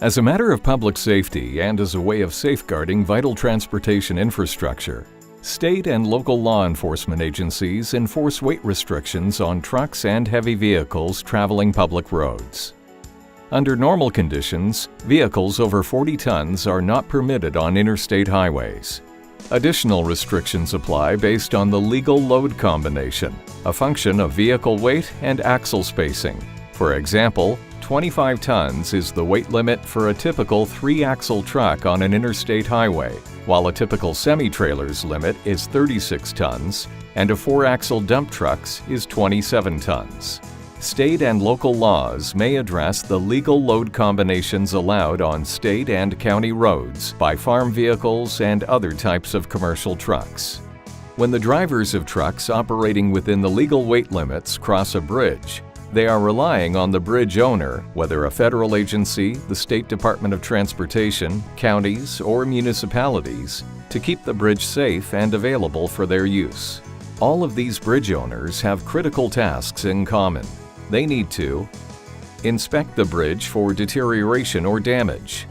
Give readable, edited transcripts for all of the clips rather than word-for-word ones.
As a matter of public safety and as a way of safeguarding vital transportation infrastructure, state and local law enforcement agencies enforce weight restrictions on trucks and heavy vehicles traveling public roads. Under normal conditions, vehicles over 40 tons are not permitted on interstate highways. Additional restrictions apply based on the legal load combination, a function of vehicle weight and axle spacing. For example, 25 tons is the weight limit for a typical 3-axle truck on an interstate highway, while a typical semi-trailer's limit is 36 tons, and a 4-axle dump truck's is 27 tons. State and local laws may address the legal load combinations allowed on state and county roads by farm vehicles and other types of commercial trucks. When the drivers of trucks operating within the legal weight limits cross a bridge, they are relying on the bridge owner, whether a federal agency, the State Department of Transportation, counties, or municipalities, to keep the bridge safe and available for their use. All of these bridge owners have critical tasks in common. They need to inspect the bridge for deterioration or damage,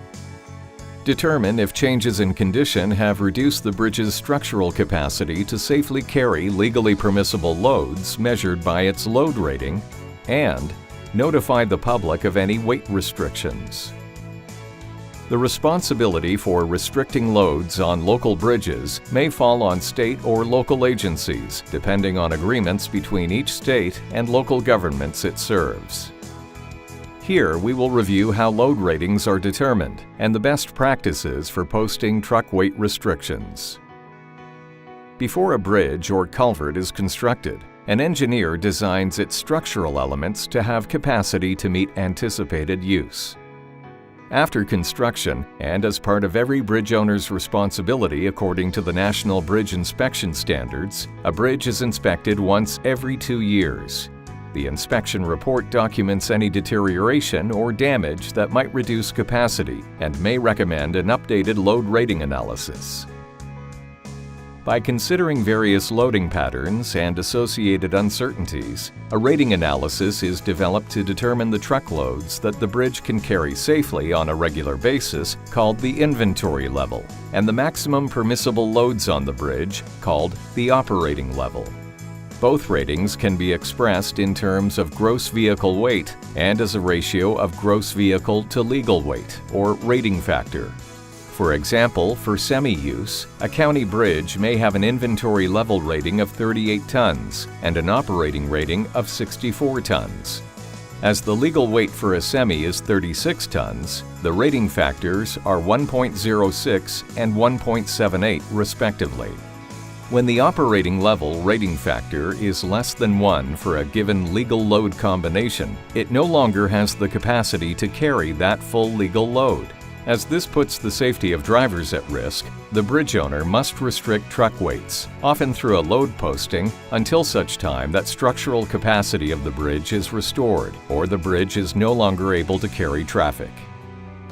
determine if changes in condition have reduced the bridge's structural capacity to safely carry legally permissible loads measured by its load rating, and notify the public of any weight restrictions. The responsibility for restricting loads on local bridges may fall on state or local agencies, depending on agreements between each state and local governments it serves. Here, we will review how load ratings are determined and the best practices for posting truck weight restrictions. Before a bridge or culvert is constructed, an engineer designs its structural elements to have capacity to meet anticipated use. After construction, and as part of every bridge owner's responsibility according to the National Bridge Inspection Standards, a bridge is inspected once every 2 years. The inspection report documents any deterioration or damage that might reduce capacity and may recommend an updated load rating analysis. By considering various loading patterns and associated uncertainties, a rating analysis is developed to determine the truckloads that the bridge can carry safely on a regular basis, called the inventory level, and the maximum permissible loads on the bridge, called the operating level. Both ratings can be expressed in terms of gross vehicle weight and as a ratio of gross vehicle to legal weight, or rating factor. For example, for semi-use, a county bridge may have an inventory level rating of 38 tons and an operating rating of 64 tons. As the legal weight for a semi is 36 tons, the rating factors are 1.06 and 1.78 respectively. When the operating level rating factor is less than 1 for a given legal load combination, it no longer has the capacity to carry that full legal load. As this puts the safety of drivers at risk, the bridge owner must restrict truck weights, often through a load posting, until such time that structural capacity of the bridge is restored or the bridge is no longer able to carry traffic.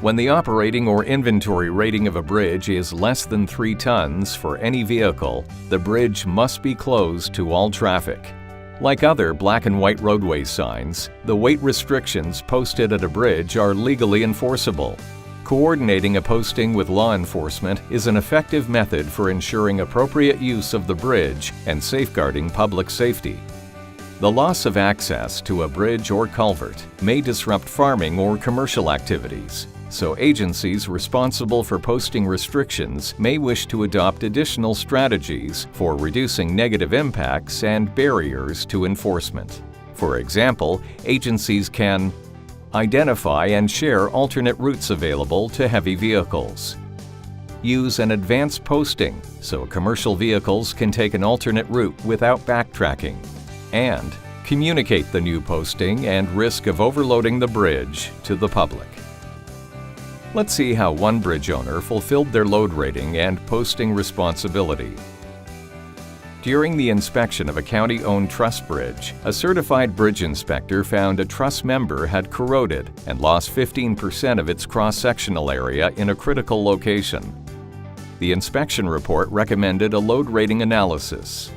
When the operating or inventory rating of a bridge is less than 3 tons for any vehicle, the bridge must be closed to all traffic. Like other black and white roadway signs, the weight restrictions posted at a bridge are legally enforceable. Coordinating a posting with law enforcement is an effective method for ensuring appropriate use of the bridge and safeguarding public safety. The loss of access to a bridge or culvert may disrupt farming or commercial activities, so agencies responsible for posting restrictions may wish to adopt additional strategies for reducing negative impacts and barriers to enforcement. For example, agencies can identify and share alternate routes available to heavy vehicles. Use an advanced posting so commercial vehicles can take an alternate route without backtracking. And communicate the new posting and risk of overloading the bridge to the public. Let's see how one bridge owner fulfilled their load rating and posting responsibility. During the inspection of a county-owned truss bridge, a certified bridge inspector found a truss member had corroded and lost 15% of its cross-sectional area in a critical location. The inspection report recommended a load rating analysis.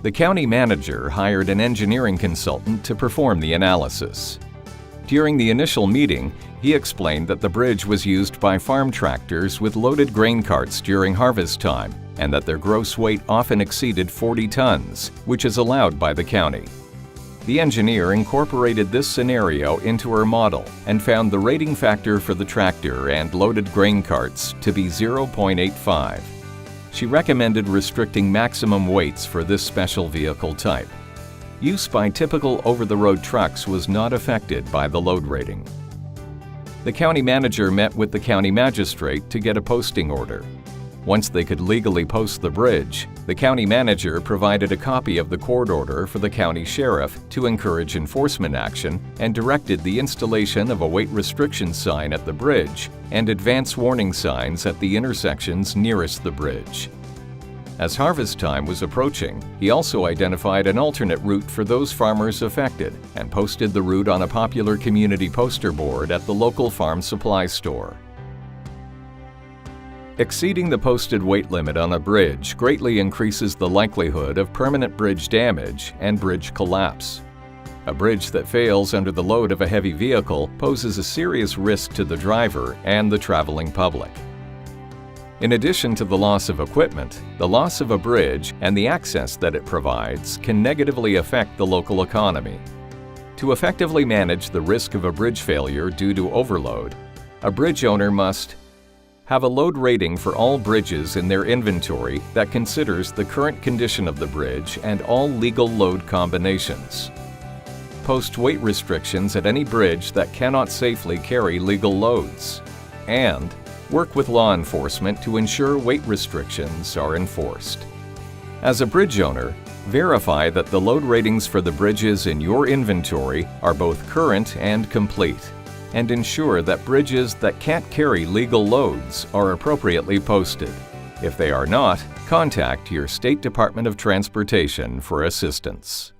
The county manager hired an engineering consultant to perform the analysis. During the initial meeting, He explained that the bridge was used by farm tractors with loaded grain carts during harvest time and that their gross weight often exceeded 40 tons, which is allowed by the county. The engineer incorporated this scenario into her model and found the rating factor for the tractor and loaded grain carts to be 0.85. She recommended restricting maximum weights for this special vehicle type. Use by typical over-the-road trucks was not affected by the load rating. The county manager met with the county magistrate to get a posting order. Once they could legally post the bridge, the county manager provided a copy of the court order for the county sheriff to encourage enforcement action and directed the installation of a weight restriction sign at the bridge and advance warning signs at the intersections nearest the bridge. As harvest time was approaching, he also identified an alternate route for those farmers affected and posted the route on a popular community poster board at the local farm supply store. Exceeding the posted weight limit on a bridge greatly increases the likelihood of permanent bridge damage and bridge collapse. A bridge that fails under the load of a heavy vehicle poses a serious risk to the driver and the traveling public. In addition to the loss of equipment, the loss of a bridge and the access that it provides can negatively affect the local economy. To effectively manage the risk of a bridge failure due to overload, a bridge owner must have a load rating for all bridges in their inventory that considers the current condition of the bridge and all legal load combinations. Post weight restrictions at any bridge that cannot safely carry legal loads. And work with law enforcement to ensure weight restrictions are enforced. As a bridge owner, verify that the load ratings for the bridges in your inventory are both current and complete, and ensure that bridges that can't carry legal loads are appropriately posted. If they are not, contact your State Department of Transportation for assistance.